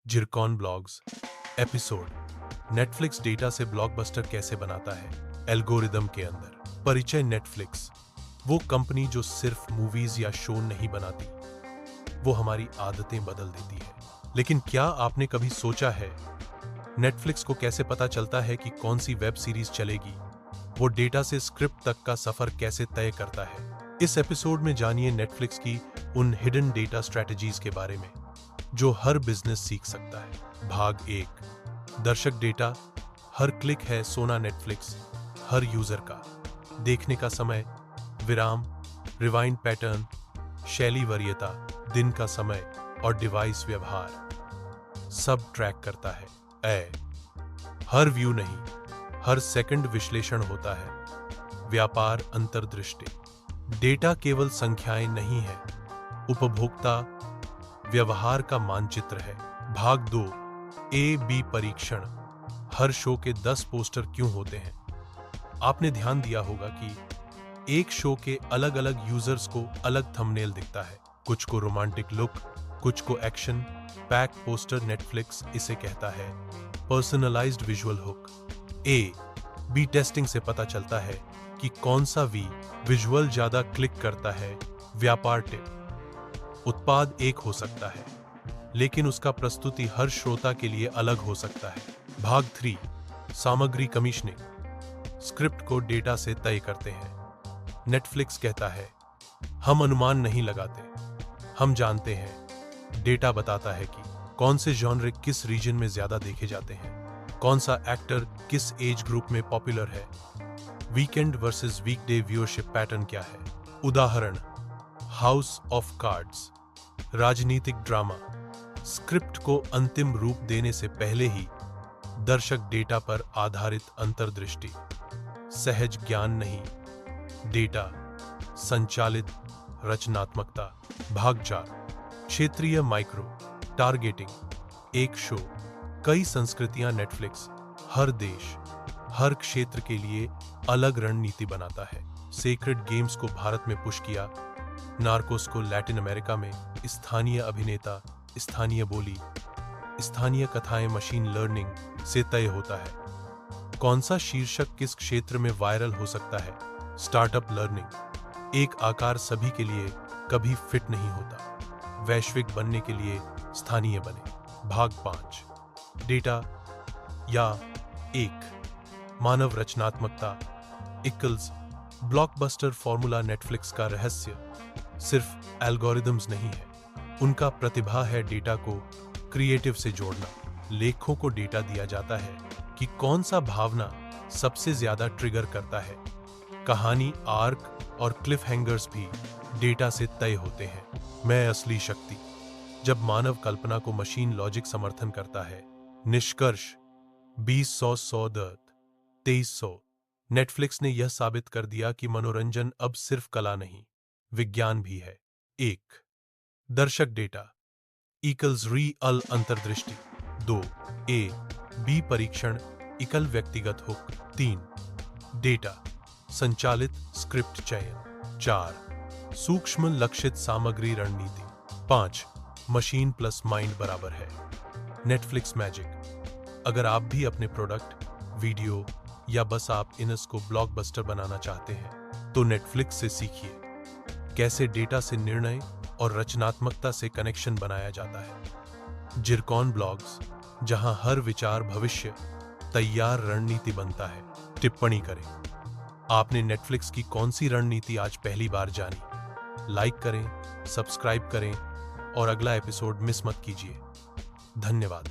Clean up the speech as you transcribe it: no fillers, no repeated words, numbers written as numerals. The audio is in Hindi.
Zircon blogs episode Netflix data से ब्लॉकबस्टर कैसे बनाता है एल्गोरिदम के अंदर। परिचय नेटफ्लिक्स वो कंपनी जो सिर्फ मूवीज या शो नहीं बनाती, वो हमारी आदतें बदल देती है। लेकिन क्या आपने कभी सोचा है नेटफ्लिक्स को कैसे पता चलता है कि कौन सी वेब सीरीज चलेगी? वो डेटा से स्क्रिप्ट तक का सफर कैसे तय करता है? इस एपिसोड में जानिए नेटफ्लिक्स की उन हिडन डेटा स्ट्रेटजीज के बारे में जो हर बिजनेस सीख सकता है। भाग 1, दर्शक डेटा। हर क्लिक है सोना नेटफ्लिक्स, हर यूजर का। देखने का समय, विराम, रिवाइंड पैटर्न, शैली वरीयता, दिन का समय और डिवाइस व्यवहार सब ट्रैक करता है। हर व्यू नहीं, हर सेकंड विश्लेषण होता है। व्यापार अंतर्दृष्टि। डेटा केवल संख्याएं नहीं है, उपभोक्ता व्यवहार का मानचित्र है। भाग 2, A/B परीक्षण। हर शो के 10 पोस्टर क्यों होते हैं? आपने ध्यान दिया होगा कि एक शो के अलग अलग यूजर्स को अलग थंबनेल दिखता है। कुछ को रोमांटिक लुक, कुछ को एक्शन पैक पोस्टर। नेटफ्लिक्स इसे कहता है personalised visual hook. A/B testing से पता चलता है कि कौन सा विजुअल ज्यादा क्लिक करता है। व्यापार टिप। उत्पाद एक हो सकता है, लेकिन उसका प्रस्तुति हर श्रोता के लिए अलग हो सकता है। भाग 3, सामग्री कमीशनिंग। स्क्रिप्ट को डेटा से तय करते हैं। नेटफ्लिक्स कहता है हम अनुमान नहीं लगाते, हम जानते हैं। डेटा बताता है कि कौन से जॉनर किस रीजन में ज्यादा देखे जाते हैं, कौन सा एक्टर किस एज ग्रुप में पॉपुलर है। वीकेंड वर्सेस वीकडे व्यूअरशिप पैटर्न क्या है? उदाहरण, हाउस ऑफ कार्ड्स। राजनीतिक ड्रामा। स्क्रिप्ट को अंतिम रूप देने से पहले ही दर्शक डेटा पर आधारित अंतर्दृष्टि। सहज ज्ञान नहीं, डेटा संचालित रचनात्मकता। भाग 4, क्षेत्रीय माइक्रो टारगेटिंग। एक शो, कई संस्कृतियां। नेटफ्लिक्स हर देश, हर क्षेत्र के लिए अलग रणनीति बनाता है। सेक्रेड गेम्स को भारत में पुश किया, नार्कोस को लैटिन अमेरिका में। स्थानीय अभिनेता, स्थानीय बोली, स्थानीय कथाएं मशीन लर्निंग से तय होता है। कौन सा शीर्षक किस क्षेत्र में वायरल हो सकता है? Startup learning. एक आकार सभी के लिए कभी फिट नहीं होता, वैश्विक बनने के लिए स्थानीय बने। भाग 5, डेटा या एक मानव रचनात्मकता इक्वल्स ब्लॉकबस्टर फॉर्मूला। नेटफ्लिक्स का रहस्य सिर्फ एल्गोरिदम्स नहीं है, उनका प्रतिभा है डेटा को क्रिएटिव से जोड़ना। लेखों को डेटा दिया जाता है कि कौन सा भावना सबसे ज्यादा ट्रिगर करता है। कहानी आर्क और क्लिफ हैंगर्स भी डेटा से तय होते हैं। मैं असली शक्ति। जब मानव कल्पना को मशीन लॉजिक समर्थन करता है। निष्कर्ष 2000 दर्द 2300। नेटफ्लिक्स ने यह साबित कर दिया कि मनोरंजन अब सिर्फ कला नहीं, विज्ञान भी है। 1, दर्शक डेटा इक्वल्स रियल अंतर्दृष्टि। 2, A/B परीक्षण इक्वल व्यक्तिगत हुक। 3, डेटा संचालित स्क्रिप्ट चयन। 4, सूक्ष्म लक्षित सामग्री रणनीति। 5, मशीन प्लस माइंड बराबर है नेटफ्लिक्स मैजिक। अगर आप भी अपने प्रोडक्ट, वीडियो या बस आप इनस को ब्लॉकबस्टर बनाना चाहते हैं, तो नेटफ्लिक्स से सीखिए कैसे डेटा से निर्णय और रचनात्मकता से कनेक्शन बनाया जाता है। जिरकॉन ब्लॉग्स, जहां हर विचार भविष्य तैयार रणनीति बनता है। टिप्पणी करें, आपने नेटफ्लिक्स की कौन सी रणनीति आज पहली बार जानी? लाइक करें, सब्सक्राइब करें और अगला एपिसोड मिस मत कीजिए। धन्यवाद।